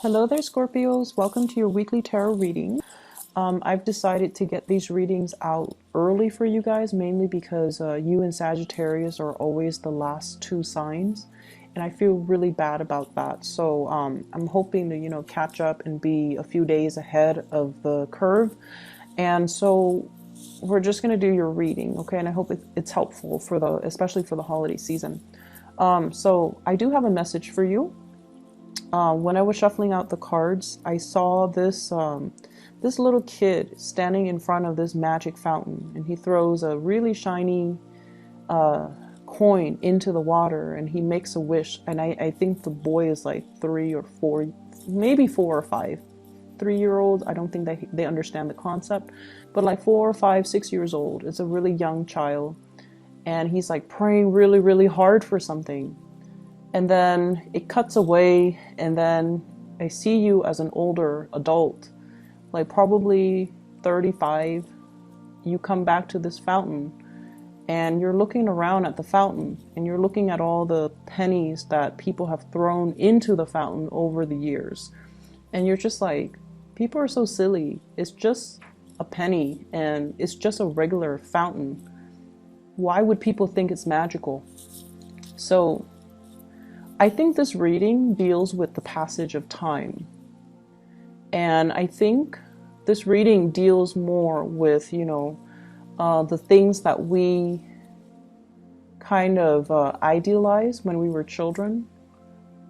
Hello there, Scorpios. Welcome to your weekly tarot reading. I've decided to get these readings out early for you guys, mainly because you and Sagittarius are always the last two signs, and I feel really bad about that. So I'm hoping to, catch up and be a few days ahead of the curve. And so we're just going to do your reading, okay? And I hope it's helpful especially for the holiday season. So I do have a message for you. When I was shuffling out the cards, I saw this little kid standing in front of this magic fountain, and he throws a really shiny coin into the water, and he makes a wish. And I think the boy is like 3 or 4, maybe 4 or 5. 3-year-olds, I don't think they understand the concept, but like 4 or 5, 6 years old. It's a really young child, and he's like praying really, really hard for something. And then it cuts away, and then I see you as an older adult, like probably 35. You come back to this fountain, and you're looking around at the fountain, and you're looking at all the pennies that people have thrown into the fountain over the years. And you're just like, people are so silly. It's just a penny, and it's just a regular fountain. Why would people think it's magical? So I think this reading deals with the passage of time. And I think this reading deals more with, the things that we kind of idealize when we were children,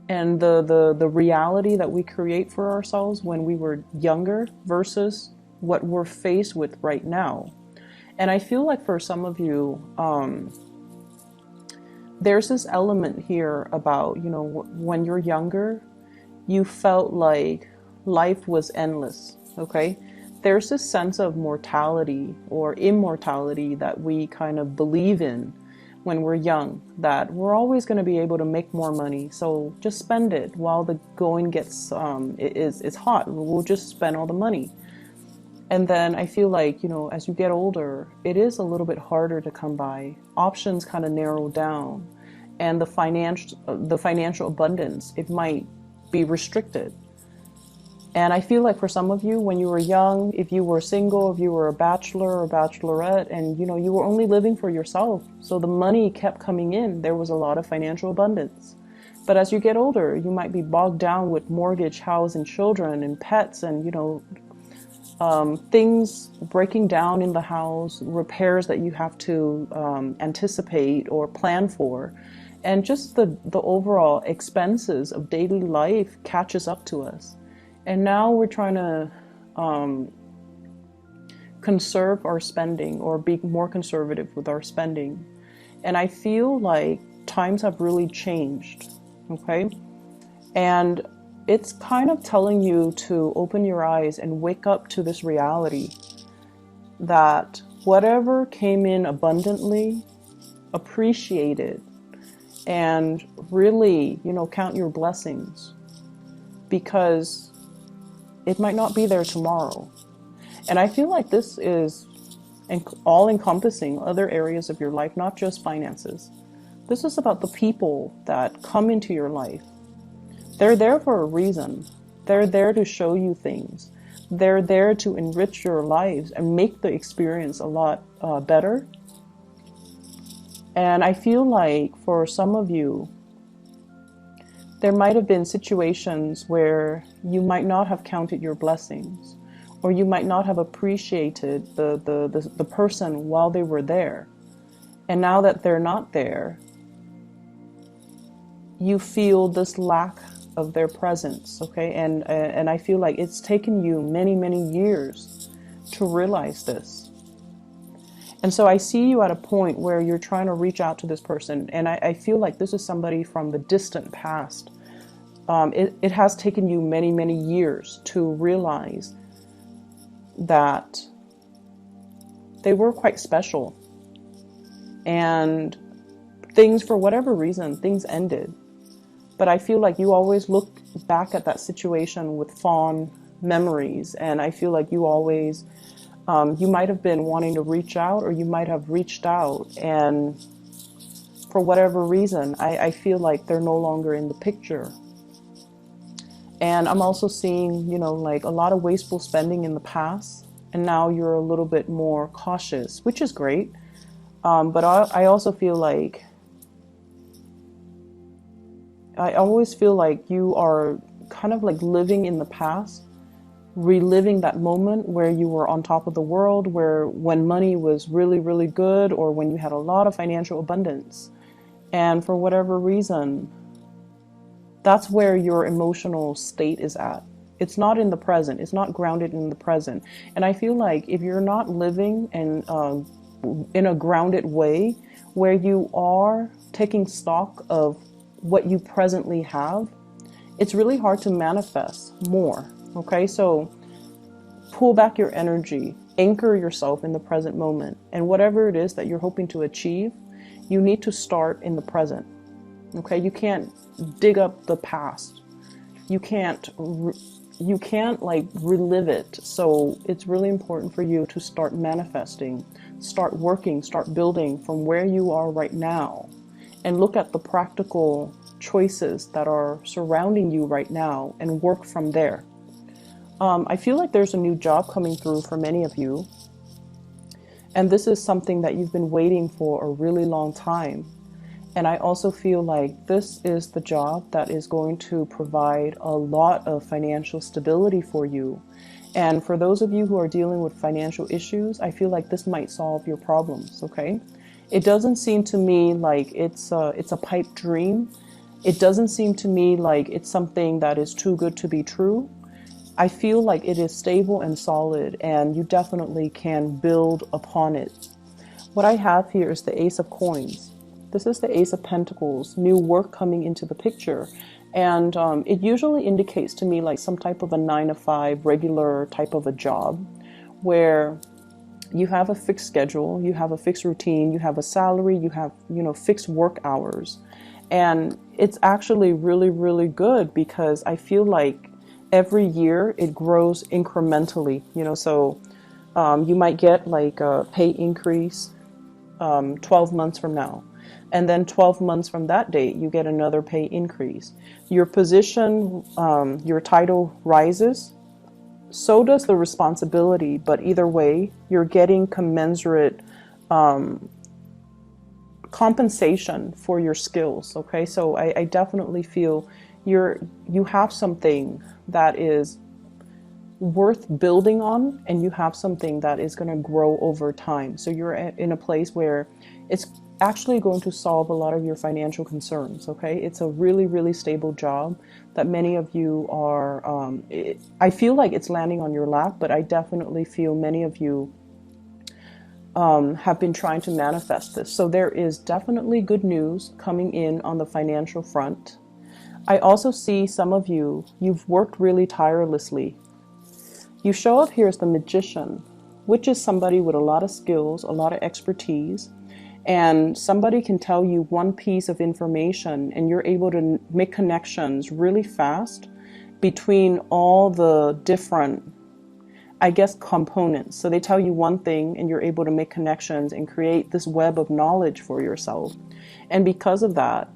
and the reality that we create for ourselves when we were younger versus what we're faced with right now. And I feel like for some of you, there's this element here about, when you're younger, you felt like life was endless, okay? There's this sense of mortality or immortality that we kind of believe in when we're young, that we're always going to be able to make more money, so just spend it while the going gets, is hot. We'll just spend all the money. And then I feel like, as you get older, it is a little bit harder to come by. Options kind of narrow down, and the financial abundance, it might be restricted. And I feel like for some of you, when you were young, if you were single, if you were a bachelor or bachelorette, and you were only living for yourself, so the money kept coming in, there was a lot of financial abundance. But as you get older, you might be bogged down with mortgage, house, and children, and pets, and things breaking down in the house, repairs that you have to anticipate or plan for, and just the overall expenses of daily life catches up to us. And now we're trying to conserve our spending, or be more conservative with our spending. And I feel like times have really changed, okay? And it's kind of telling you to open your eyes and wake up to this reality that whatever came in abundantly, appreciate it, and really, count your blessings, because it might not be there tomorrow. And I feel like this is all encompassing other areas of your life, not just finances. This is about the people that come into your life. They're there for a reason. They're there to show you things. They're there to enrich your lives and make the experience a lot better. And I feel like for some of you, there might have been situations where you might not have counted your blessings, or you might not have appreciated the person while they were there. And now that they're not there, you feel this lack of their presence, okay? And I feel like it's taken you many, many years to realize this. And so I see you at a point where you're trying to reach out to this person, and I feel like this is somebody from the distant past. It has taken you many, many years to realize that they were quite special. And things, for whatever reason, things ended. But I feel like you always look back at that situation with fond memories, and I feel like you always, you might have been wanting to reach out, or you might have reached out, and for whatever reason, I feel like they're no longer in the picture. And I'm also seeing, you know, like a lot of wasteful spending in the past. And now you're a little bit more cautious, which is great. But I also feel like, I always feel like you are kind of like living in the past, reliving that moment where you were on top of the world, where when money was really, really good, or when you had a lot of financial abundance. And for whatever reason, that's where your emotional state is at. It's not in the present. It's not grounded in the present. And I feel like if you're not living in a grounded way where you are taking stock of what you presently have, it's really hard to manifest more. Okay, so pull back your energy, anchor yourself in the present moment, and whatever it is that you're hoping to achieve, you need to start in the present. Okay, you can't dig up the past. You can't like relive it. So it's really important for you to start manifesting, start working, start building from where you are right now, and look at the practical choices that are surrounding you right now and work from there. I feel like there's a new job coming through for many of you. And this is something that you've been waiting for a really long time. And I also feel like this is the job that is going to provide a lot of financial stability for you. And for those of you who are dealing with financial issues, I feel like this might solve your problems, okay? It doesn't seem to me like it's a pipe dream. It doesn't seem to me like it's something that is too good to be true. I feel like it is stable and solid, and you definitely can build upon it. What I have here is the Ace of Coins. This is the Ace of Pentacles, new work coming into the picture. And it usually indicates to me like some type of a 9-to-5 regular type of a job where you have a fixed schedule, you have a fixed routine, you have a salary, you have, you know, fixed work hours. And it's actually really, really good because I feel like every year it grows incrementally, you know, so you might get like a pay increase 12 months from now. And then 12 months from that date, you get another pay increase. Your position, your title rises, so does the responsibility. But either way, you're getting commensurate compensation for your skills. Okay, so I definitely feel you have something that is worth building on, and you have something that is going to grow over time. So you're in a place where it's actually going to solve a lot of your financial concerns. Okay, it's a really, really stable job that many of you are I feel like it's landing on your lap, but I definitely feel many of you have been trying to manifest this. So there is definitely good news coming in on the financial front. I also see some of you've worked really tirelessly. You show up here as the Magician, which is somebody with a lot of skills, a lot of expertise, and somebody can tell you one piece of information and you're able to make connections really fast between all the different, I guess, components. So they tell you one thing and you're able to make connections and create this web of knowledge for yourself. And because of that,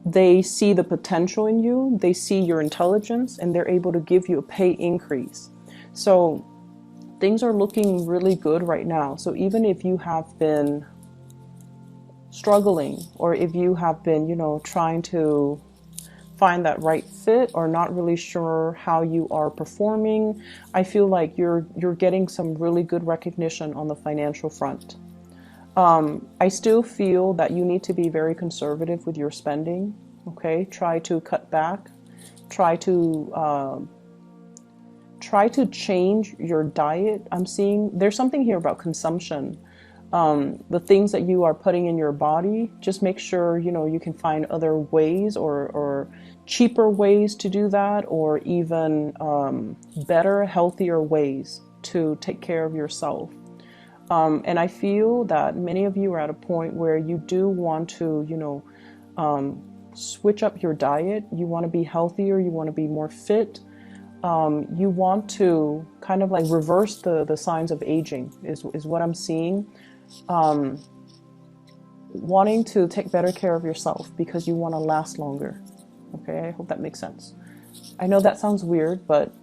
they see the potential in you, they see your intelligence, and they're able to give you a pay increase. So things are looking really good right now. So even if you have been struggling, or if you have been, you know, trying to find that right fit or not really sure how you are performing, I feel like you're getting some really good recognition on the financial front. I still feel that you need to be very conservative with your spending. Okay, try to cut back, try to change your diet. I'm seeing there's something here about consumption. The things that you are putting in your body, just make sure, you know, you can find other ways or cheaper ways to do that, or even better, healthier ways to take care of yourself. And I feel that many of you are at a point where you do want to, you know, switch up your diet. You want to be healthier. You want to be more fit. You want to kind of like reverse the signs of aging is what I'm seeing. Wanting to take better care of yourself because you want to last longer. Okay, I hope that makes sense. I know that sounds weird, but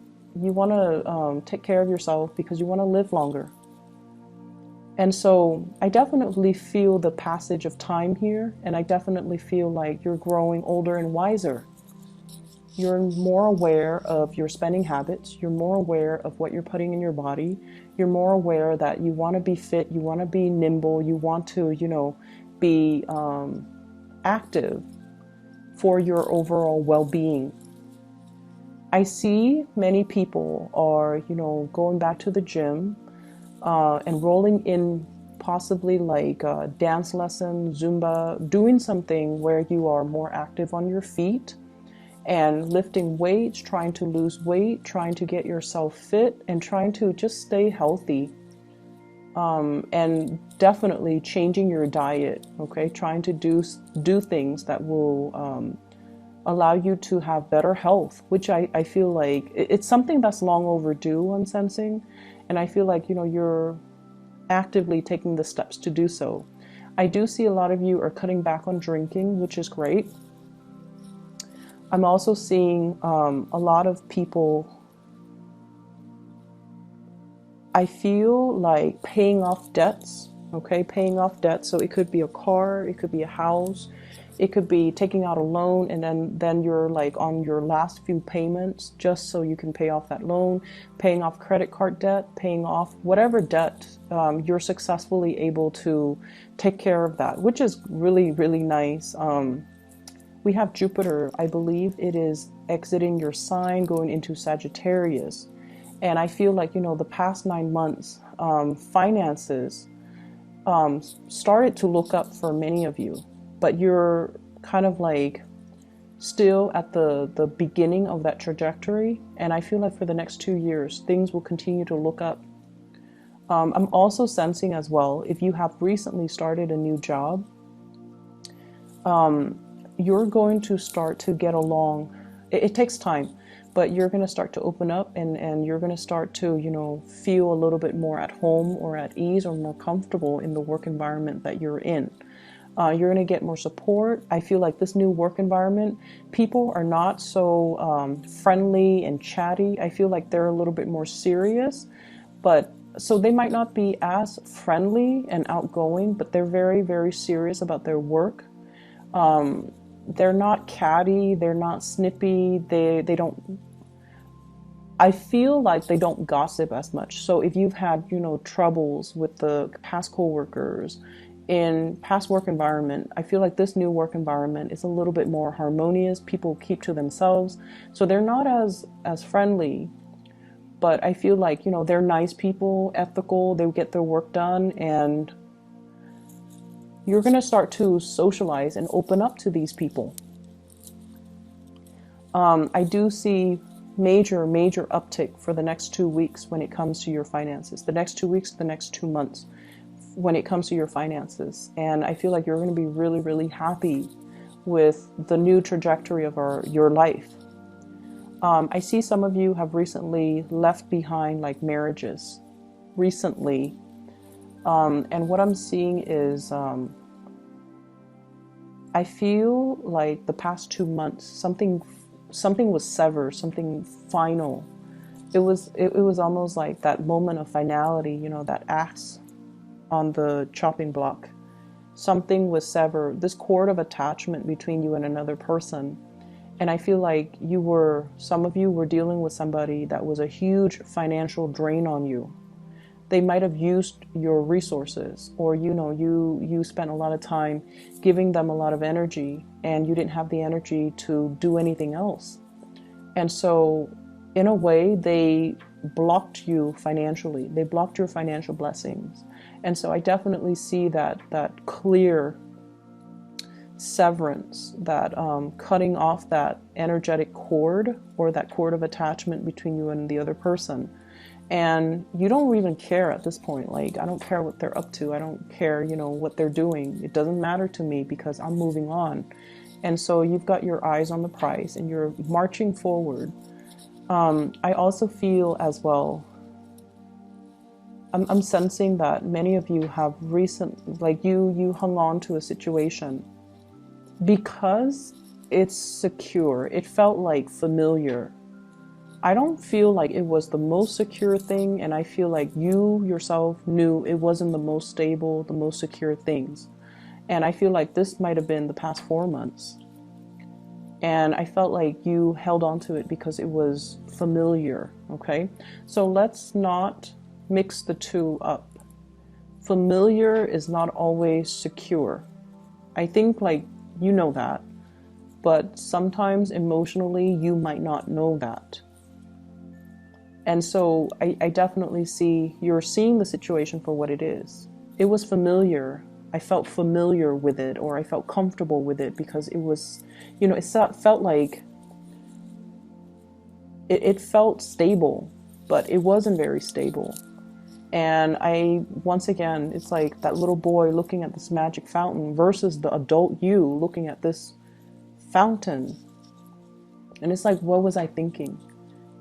you want to take care of yourself because you want to live longer. And so I definitely feel the passage of time here, and I definitely feel like you're growing older and wiser. You're more aware of your spending habits. You're more aware of what you're putting in your body. You're more aware that you want to be fit, you want to be nimble, you want to, be active for your overall well-being. I see many people are, going back to the gym, enrolling in possibly like dance lesson, Zumba, doing something where you are more active on your feet and lifting weights, trying to lose weight, trying to get yourself fit, and trying to just stay healthy. And definitely changing your diet, okay? Trying to do things that will allow you to have better health, which I feel like it's something that's long overdue, I'm sensing. And I feel like, you're actively taking the steps to do so. I do see a lot of you are cutting back on drinking, which is great. I'm also seeing a lot of people, I feel like paying off debts, okay? Paying off debts. So it could be a car, it could be a house, it could be taking out a loan, and then you're like on your last few payments just so you can pay off that loan, paying off credit card debt, paying off whatever debt you're successfully able to take care of that, which is really, really nice. We have Jupiter, I believe it is exiting your sign, going into Sagittarius. And I feel like, the past 9 months, finances started to look up for many of you, but you're kind of like still at the beginning of that trajectory. And I feel like for the next 2 years, things will continue to look up. I'm also sensing as well, if you have recently started a new job, you're going to start to get along. It takes time, but you're going to start to open up, and you're going to start to, feel a little bit more at home or at ease or more comfortable in the work environment that you're in. You're going to get more support. I feel like this new work environment, people are not so friendly and chatty. I feel like they're a little bit more serious, but so they might not be as friendly and outgoing, but they're very, very serious about their work. They're not catty, they're not snippy, they don't, I feel like they don't gossip as much. So if you've had, troubles with the past coworkers in past work environment, I feel like this new work environment is a little bit more harmonious. People keep to themselves. So they're not as friendly, but I feel like, they're nice people, ethical, they get their work done, and you're going to start to socialize and open up to these people. I do see major uptick for the next 2 weeks when it comes to your finances. The next 2 weeks, the next 2 months when it comes to your finances. And I feel like you're going to be really, really happy with the new trajectory of your life. I see some of you have recently left behind like marriages recently. And what I'm seeing is, I feel like the past 2 months, something was severed, something final. It was almost like that moment of finality, that axe on the chopping block. Something was severed, this cord of attachment between you and another person. And I feel like some of you were dealing with somebody that was a huge financial drain on you. They might have used your resources, or you spent a lot of time giving them a lot of energy, and you didn't have the energy to do anything else. And so in a way, they blocked you financially. They blocked your financial blessings. And so I definitely see that clear severance, that cutting off that energetic cord, or that cord of attachment between you and the other person. And you don't even care at this point. Like, I don't care what they're up to. I don't care, what they're doing. It doesn't matter to me because I'm moving on. And so you've got your eyes on the prize and you're marching forward. I also feel as well, I'm sensing that many of you have you hung on to a situation because it's secure. It felt like familiar. I don't feel like it was the most secure thing, and I feel like you yourself knew it wasn't the most stable, the most secure things. And I feel like this might have been the past 4 months. And I felt like you held on to it because it was familiar, okay? So let's not mix the two up. Familiar is not always secure. I think like you know that, but sometimes emotionally you might not know that. And so I definitely see you're seeing the situation for what it is. It was familiar. I felt familiar with it, or I felt comfortable with it because it was, you know, it felt like it felt stable, but it wasn't very stable. And once again, it's like that little boy looking at this magic fountain versus the adult you looking at this fountain. And it's like, what was I thinking?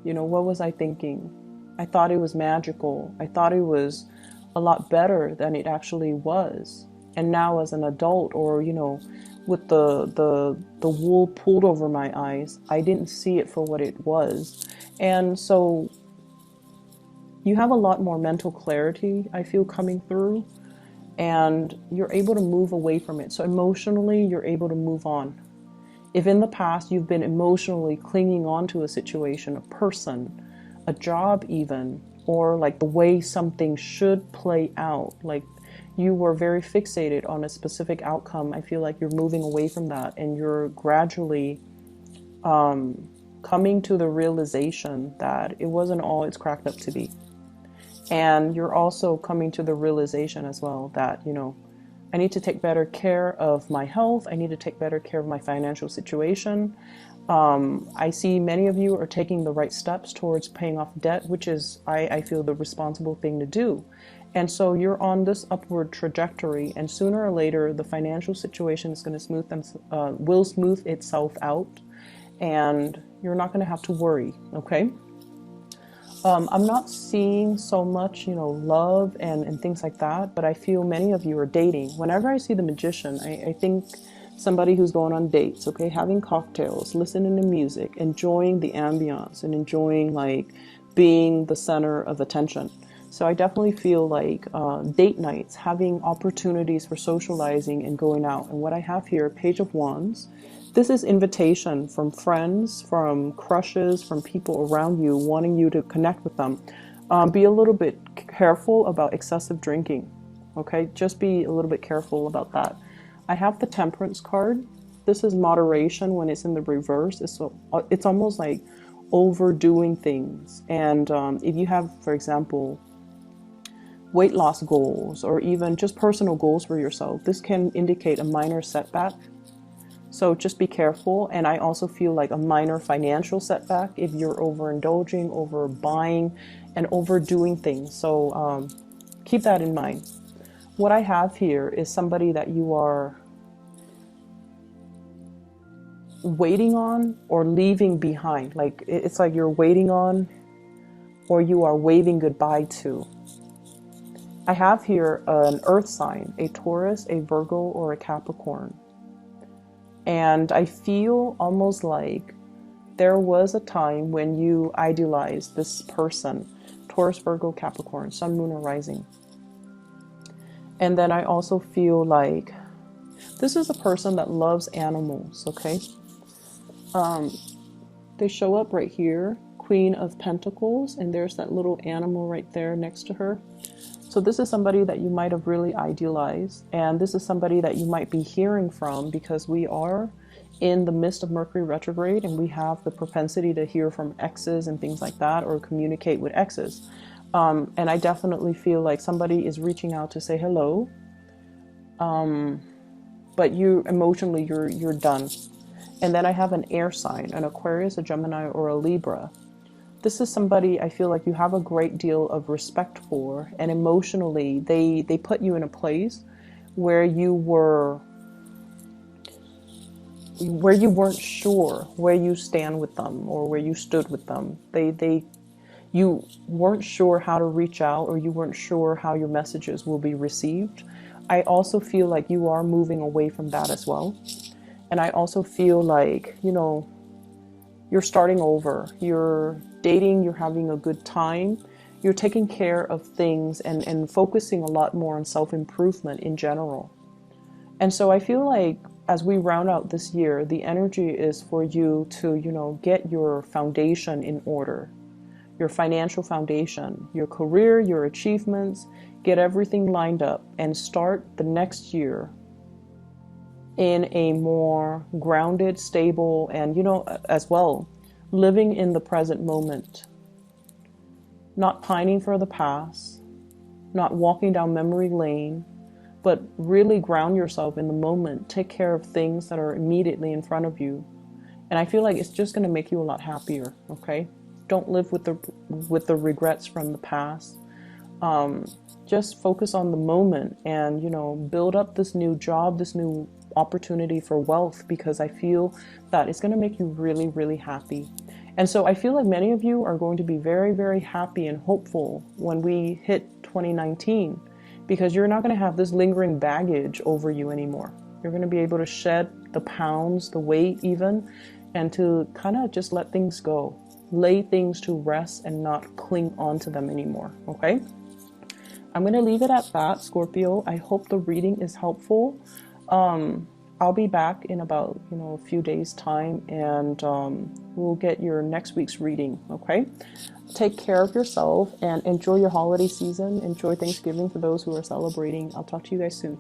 You know, what was I thinking? I thought it was magical. I thought it was a lot better than it actually was. And now as an adult, or, you know, with the wool pulled over my eyes, I didn't see it for what it was. And so you have a lot more mental clarity, I feel, coming through, and you're able to move away from it. So emotionally, you're able to move on. If in the past you've been emotionally clinging on to a situation, a person, a job even, or like the way something should play out, like you were very fixated on a specific outcome, I feel like you're moving away from that, and you're gradually coming to the realization that it wasn't all it's cracked up to be. And you're also coming to the realization as well that, you know, I need to take better care of my health. I need to take better care of my financial situation. I see many of you are taking the right steps towards paying off debt, which is, I feel, the responsible thing to do. And so you're on this upward trajectory, and sooner or later, the financial situation is going to will smooth itself out, and you're not going to have to worry, okay? I'm not seeing so much, you know, love and things like that, but I feel many of you are dating. Whenever I see the Magician, I think somebody who's going on dates, okay, having cocktails, listening to music, enjoying the ambiance, and enjoying like being the center of attention. So I definitely feel like date nights, having opportunities for socializing and going out. And what I have here, Page of Wands, this is invitation from friends, from crushes, from people around you, wanting you to connect with them. Be a little bit careful about excessive drinking, okay? Just be a little bit careful about that. I have the Temperance card. This is moderation when it's in the reverse. It's almost like overdoing things. And if you have, for example, weight loss goals, or even just personal goals for yourself, this can indicate a minor setback. So just be careful. And I also feel like a minor financial setback if you're overindulging, overbuying, and overdoing things. So keep that in mind. What I have here is somebody that you are waiting on or leaving behind. Like it's like you're waiting on, or you are waving goodbye to. I have here an earth sign, a Taurus, a Virgo, or a Capricorn. And I feel almost like there was a time when you idealized this person, Taurus, Virgo, Capricorn, Sun, Moon, or Rising. And then I also feel like this is a person that loves animals, okay? They show up right here, Queen of Pentacles, and there's that little animal right there next to her. So this is somebody that you might have really idealized, and this is somebody that you might be hearing from, because we are in the midst of Mercury retrograde, and we have the propensity to hear from exes and things like that, or communicate with exes. And I definitely feel like somebody is reaching out to say hello, but you emotionally, you're done. And then I have an air sign, an Aquarius, a Gemini, or a Libra. This is somebody I feel like you have a great deal of respect for, and emotionally they put you in a place where you weren't sure where you stand with them, or where you stood with them. You weren't sure how to reach out, or you weren't sure how your messages will be received. I also feel like you are moving away from that as well. And I also feel like, you know, you're starting over, you're dating, you're having a good time, you're taking care of things and focusing a lot more on self-improvement in general. And so I feel like as we round out this year, the energy is for you to, you know, get your foundation in order, your financial foundation, your career, your achievements, get everything lined up and start the next year in a more grounded, stable, and, you know, as well, living in the present moment, not pining for the past, not walking down memory lane, but really ground yourself in the moment. Take care of things that are immediately in front of you. And I feel like it's just going to make you a lot happier, okay? Don't live with the regrets from the past. Just focus on the moment and, you know, build up this new job, this new opportunity for wealth, because I feel that it's going to make you really, really happy. And so I feel like many of you are going to be very, very happy and hopeful when we hit 2019, because you're not going to have this lingering baggage over you anymore. You're going to be able to shed the pounds, the weight even, and to kind of just let things go, lay things to rest and not cling on to them anymore, okay? I'm going to leave it at that, Scorpio. I hope the reading is helpful. I'll be back in about, you know, a few days time, and we'll get your next week's reading, okay? Take care of yourself and enjoy your holiday season. Enjoy Thanksgiving for those who are celebrating. I'll talk to you guys soon.